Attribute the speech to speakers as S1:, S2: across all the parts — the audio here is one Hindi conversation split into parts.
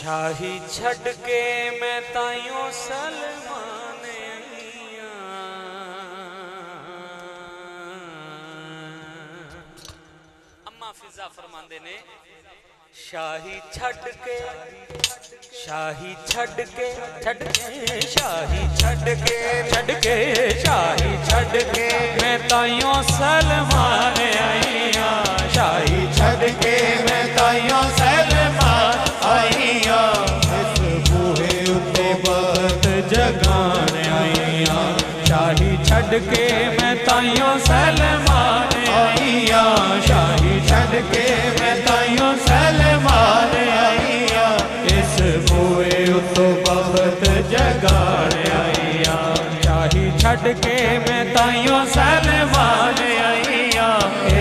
S1: शाही छड़ के मैं ताइयों सलमान अम्मा फिजा फरमांदे ने शाही छड़ के शाही छड़ के शाही छड़ के शाही छड़ के मैं ताइयों सलमान आईया शाही छड़ के मैं ताइयों सलमान आईया इस बूहे उत्ते बत जगान आईया शाही छड़ के मैं ताइयों सलमान आईया शाही छड़ के मैं ताइयों सलमान आईया इस बूहे उत्ते बत जगान आईया शाही छड़ के मैं ताइयों सलमान आईया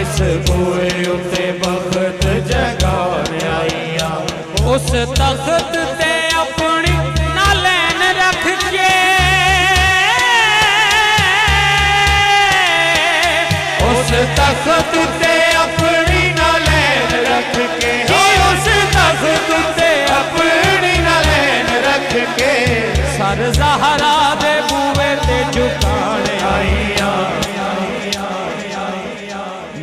S1: इस बूहे उत्ते बत जगान आईया उस तख्त ते अपनी नालैन रख के उस तख्त ते अपनी नालैन रख के उस तख्त ते अपनी नालैन रख के सर ज़हरा दे बूहे ते झुकाण आईया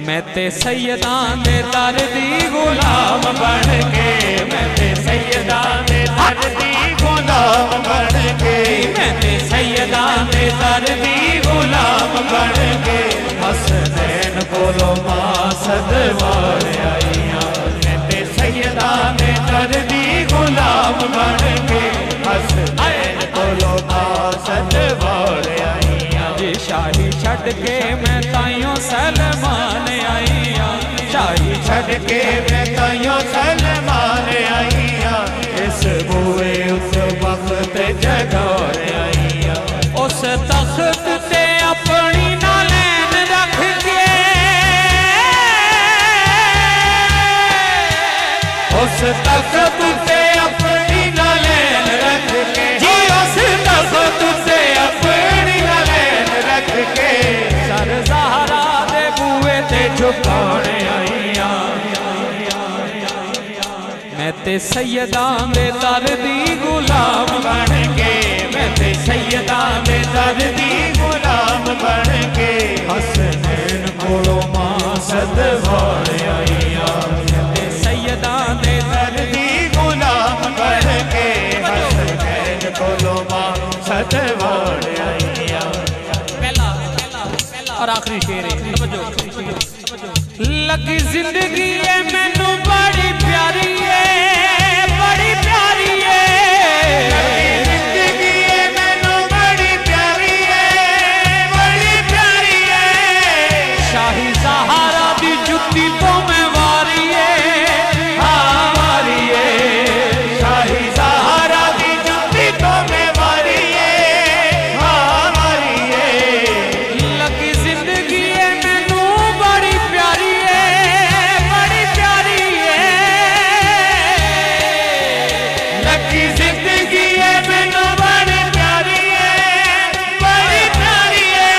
S1: मैं ते सैयदां दे दर दी गुलाम बन के मैं ते सैयदां दे दर दी गुलाम बन के मैं ते सैयदां दे दर दी गुलाम बन के हसनैन कोलों मासद वार आईया मैं ते सैयदां दे दर दी गुलाम बन के हसनैन कोलों मासद वार आईया जी शाही छड़ के मैं ताइयों सलमान आईया शाही छड़ के मैं ताइयों सलमान आईया इस बूहे उस वक्त जगार आईया उस तख्त ते अपनी नालैन रख के उस तख्त ते अपनी नालैन रख के जी उस तख्त ते अपनी नालैन रख के सर ज़हरा दे बूहे ते झुकाण आईया मैं ते सैयदां दे दर दी गुलाम बन के मैं ते सैयदां दे दर दी गुलाम बन के हसनैन कोलों मासद वार आईया मैं ते सैयदां दे दर दी गुलाम बन के हसनैन कोलों मासद वार आईया और आखिरी शेर है लगी जिंदगी है मैनू बड़ी प्यारी है बड़ी प्यारी है जिंदगी है मैनू बड़ी प्यारी है बड़ी प्यारी है शाही ज़हरा दी जुत्ती तो मैं वारी है हाँ वारी है शाही ज़हरा दी जुत्ती तो मैं वारी है हाँ वारी है लगी जिंदगी है मैनू बड़ी प्यारी है बड़ी प्यारी है लगी जिंदगी है मैनू बड़ी प्यारी है बड़ी प्यारी है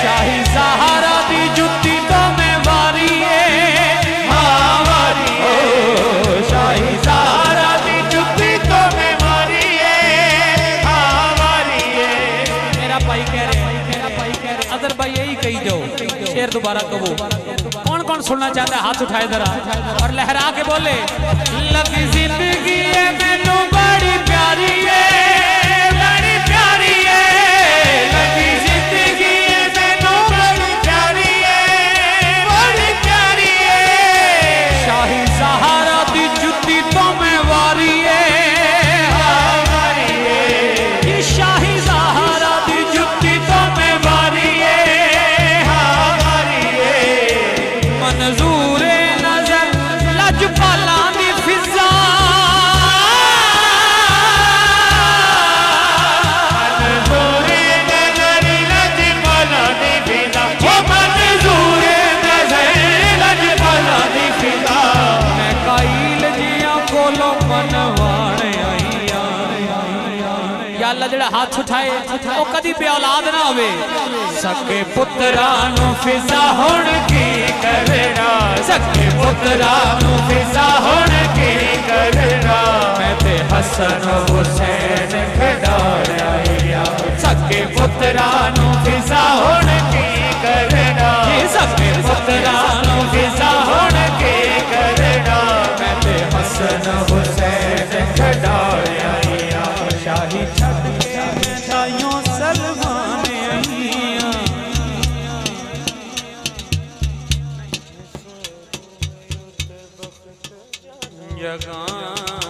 S1: शाही ज़हरा दी जुत्ती तो मैं वारी है हाँ वारी है शाही ज़हरा दी जुत्ती तो मैं वारी है हाँ वारी है मेरा भाई कह रहे अदर भाई यही कही जाओ शेर दोबारा कहो कौन कौन सुनना चाहता है हाथ उठाए जरा और लहरा के बोले लगी जिंदगी है मैनू बड़ी प्यारी है बड़ी प्यारी है लगी जिंदगी है मैनू बड़ी प्यारी है बड़ी प्यारी है शाही ज़हरा दी जुत्ती तो मैं वारी है हाँ वारी है ये शाही ज़हरा दी जुत्ती तो मैं वारी है हाँ वारी है मंजूर नजर लजपालां दी फिजा मंजूर नजर लजपालां दी फिजा ओ मंजूर नजर लजपालां दी फिजा मैं काइल जियां कोलों मनवाण आईया या अल्लाह जेड़ा हाथ उठाए ओ कदी पे औलाद ना होवे सके पुत्रा नू फिजा हुण की करना सके पुत्रा नू फिजा हुण की करना मैं हसन हुसैन खिडाया सके पुत्रा नू फिजा हुण की करना सके पुत्रा नू फिजा हुण की करना मैं ते हसन हुसैन खिडाया शाही छड़ के ताइयों सलमान आईया जगां